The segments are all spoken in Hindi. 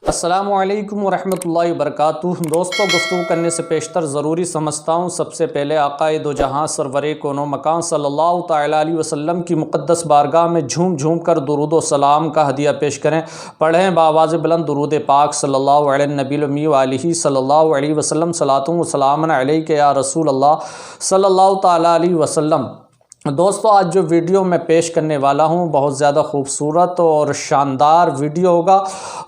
अस्सलामु अलैकुम वरहमतुल्लाहि वबरकातुहू। दोस्तों, गुफ्तगू करने से पेशतर ज़रूरी समझता हूँ सबसे पहले आक़ाए दो जहाँ सरवरे कोनो मकान सल्लल्लाहु तआला अलैहि वसल्लम की मुक़द्दस बारगाह में झूम झूम कर दुरूद व सलाम का हदिया पेश करें। पढ़ें बावाज़ बुलंद दुरूद पाक सल्लल्लाहु अलैहि नबी उम्मी व आलिही सल्लल्लाहु अलैहि वसल्लम सलातुन व सलामुन अलैका या रसूल अल्लाह सल्लल्लाहु तआला अलैहि वसल्लम। दोस्तों, आज जो वीडियो मैं पेश करने वाला हूं बहुत ज़्यादा खूबसूरत और शानदार वीडियो होगा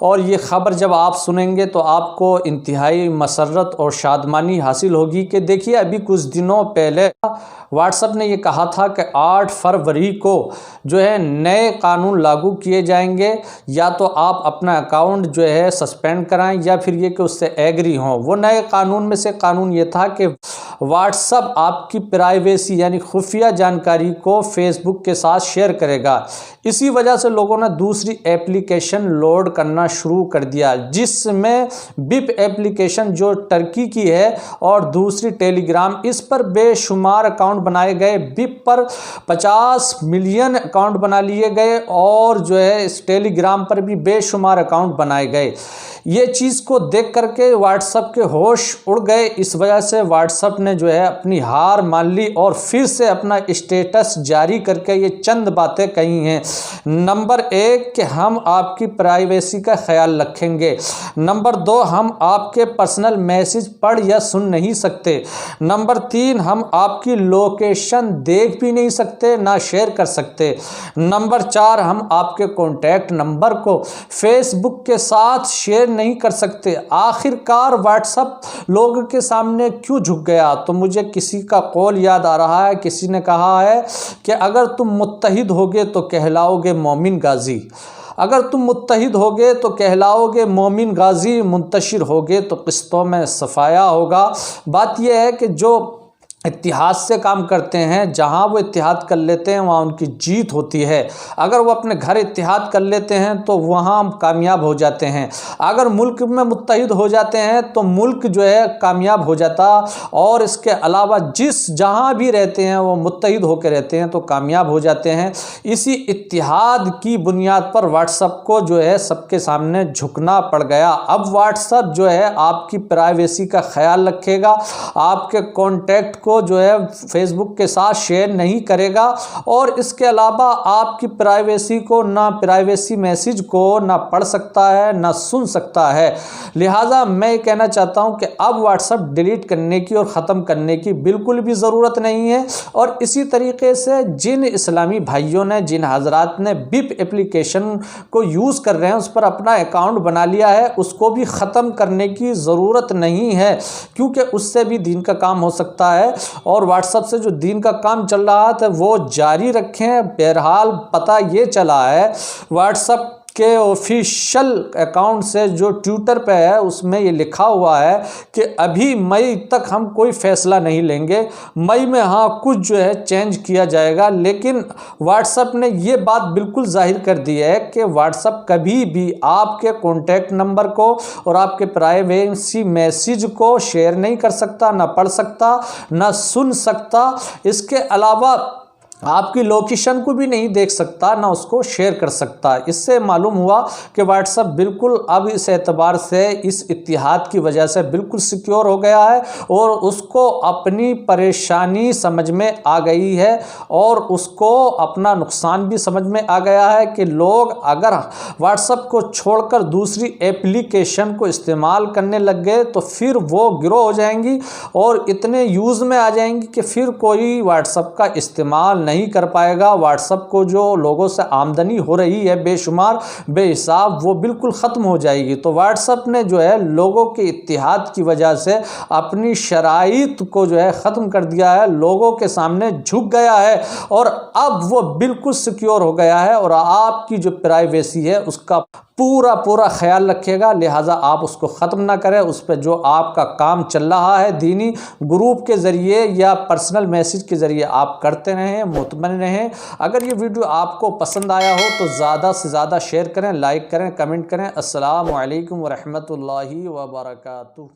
और ये ख़बर जब आप सुनेंगे तो आपको इंतहाई मसरत और शादमानी हासिल होगी कि देखिए, अभी कुछ दिनों पहले व्हाट्सएप ने ये कहा था कि 8 फरवरी को जो है नए कानून लागू किए जाएंगे, या तो आप अपना अकाउंट जो है सस्पेंड कराएं या फिर ये कि उससे एग्री हों। वो नए कानून में से कानून ये था कि व्हाट्सएप आपकी प्राइवेसी यानी खुफिया जानकारी को फेसबुक के साथ शेयर करेगा। इसी वजह से लोगों ने दूसरी एप्लीकेशन लोड करना शुरू कर दिया, जिसमें बिप एप्लीकेशन जो टर्की की है और दूसरी टेलीग्राम। इस पर बेशुमार अकाउंट बनाए गए। बिप पर 50 मिलियन अकाउंट बना लिए गए और जो है इस टेलीग्राम पर भी बेशुमार अकाउंट बनाए गए। ये चीज़ को देख करके व्हाट्सएप के होश उड़ गए। इस वजह से व्हाट्सएप ने जो है अपनी हार मान ली और फिर से अपना स्टेटस जारी करके ये चंद बातें कही हैं। नंबर 1 कि हम आपकी प्राइवेसी का ख्याल रखेंगे। नंबर 2, हम आपके पर्सनल मैसेज पढ़ या सुन नहीं सकते। नंबर 3, हम आपकी लोकेशन देख भी नहीं सकते, ना शेयर कर सकते। नंबर 4, हम आपके कॉन्टैक्ट नंबर को फेसबुक के साथ शेयर नहीं कर सकते। आखिरकार व्हाट्सएप लोगों के सामने क्यों झुक गया? तो मुझे किसी का कौल याद आ रहा है। किसी ने कहा है कि अगर तुम मुत्तहिद होगे तो कहलाओगे मोमिन गाजी, अगर तुम मुत्तहिद होगे तो कहलाओगे मोमिन गाजी, मुंतशिर होगे तो किस्तों में सफाया होगा। बात यह है कि जो इत्तिहाद से काम करते हैं, जहां वो इत्तिहाद कर लेते हैं वहां उनकी जीत होती है। अगर वो अपने घर इत्तिहाद कर लेते हैं तो वहां कामयाब हो जाते हैं। अगर मुल्क में मुत्तहिद हो जाते हैं तो मुल्क जो है कामयाब हो जाता। और इसके अलावा जहां भी रहते हैं वो मुत्तहिद होकर रहते हैं तो कामयाब हो जाते हैं। इसी इत्तिहाद की बुनियाद पर व्हाट्सएप को जो है सबके सामने झुकना पड़ गया। अब व्हाट्सएप जो है आपकी प्राइवेसी का ख्याल रखेगा, आपके कॉन्टैक्ट को जो है फेसबुक के साथ शेयर नहीं करेगा और इसके अलावा आपकी प्राइवेसी को, ना प्राइवेसी मैसेज को ना पढ़ सकता है ना सुन सकता है। लिहाजा मैं कहना चाहता हूं कि अब व्हाट्सएप डिलीट करने की और ख़त्म करने की बिल्कुल भी ज़रूरत नहीं है। और इसी तरीके से जिन इस्लामी भाइयों ने, जिन हजरात ने बिप एप्लीकेशन को यूज़ कर रहे हैं, उस पर अपना अकाउंट बना लिया है, उसको भी ख़त्म करने की ज़रूरत नहीं है, क्योंकि उससे भी दीन का काम हो सकता है। और व्हाट्सएप से जो दीन का काम चल रहा था वो जारी रखें। बहरहाल पता ये चला है व्हाट्सएप के ऑफिशियल अकाउंट से, जो ट्विटर पे है उसमें ये लिखा हुआ है कि अभी मई तक हम कोई फ़ैसला नहीं लेंगे। मई में हाँ कुछ जो है चेंज किया जाएगा, लेकिन व्हाट्सएप ने ये बात बिल्कुल जाहिर कर दी है कि व्हाट्सएप कभी भी आपके कॉन्टैक्ट नंबर को और आपके प्राइवेसी मैसेज को शेयर नहीं कर सकता, ना पढ़ सकता, ना सुन सकता। इसके अलावा आपकी लोकेशन को भी नहीं देख सकता, ना उसको शेयर कर सकता। इससे मालूम हुआ कि व्हाट्सएप बिल्कुल अब इस एतबार से, इस इत्तिहाद की वजह से बिल्कुल सिक्योर हो गया है और उसको अपनी परेशानी समझ में आ गई है और उसको अपना नुकसान भी समझ में आ गया है कि लोग अगर व्हाट्सएप को छोड़कर दूसरी एप्लीकेशन को इस्तेमाल करने लग गए तो फिर वो गिरोह हो जाएंगी और इतने यूज़ में आ जाएंगी कि फिर कोई व्हाट्सएप का इस्तेमाल नहीं कर पाएगा। व्हाट्सएप को जो लोगों से आमदनी हो रही है बेशुमार बेहिसाब, वो बिल्कुल ख़त्म हो जाएगी। तो व्हाट्सएप ने जो है लोगों के इत्तिहाद की वजह से अपनी शराइत को जो है ख़त्म कर दिया है, लोगों के सामने झुक गया है और अब वो बिल्कुल सिक्योर हो गया है और आपकी जो प्राइवेसी है उसका पूरा ख्याल रखेगा। लिहाजा आप उसको ख़त्म ना करें। उस पर जो आपका काम चल रहा है दीनी ग्रुप के ज़रिए या पर्सनल मैसेज के ज़रिए आप करते रहें, मुतमईन रहें। अगर ये वीडियो आपको पसंद आया हो तो ज़्यादा से ज़्यादा शेयर करें, लाइक करें, कमेंट करें। अस्सलामु अलैकुम वरहमतुल्लाहि वबरकातुहू।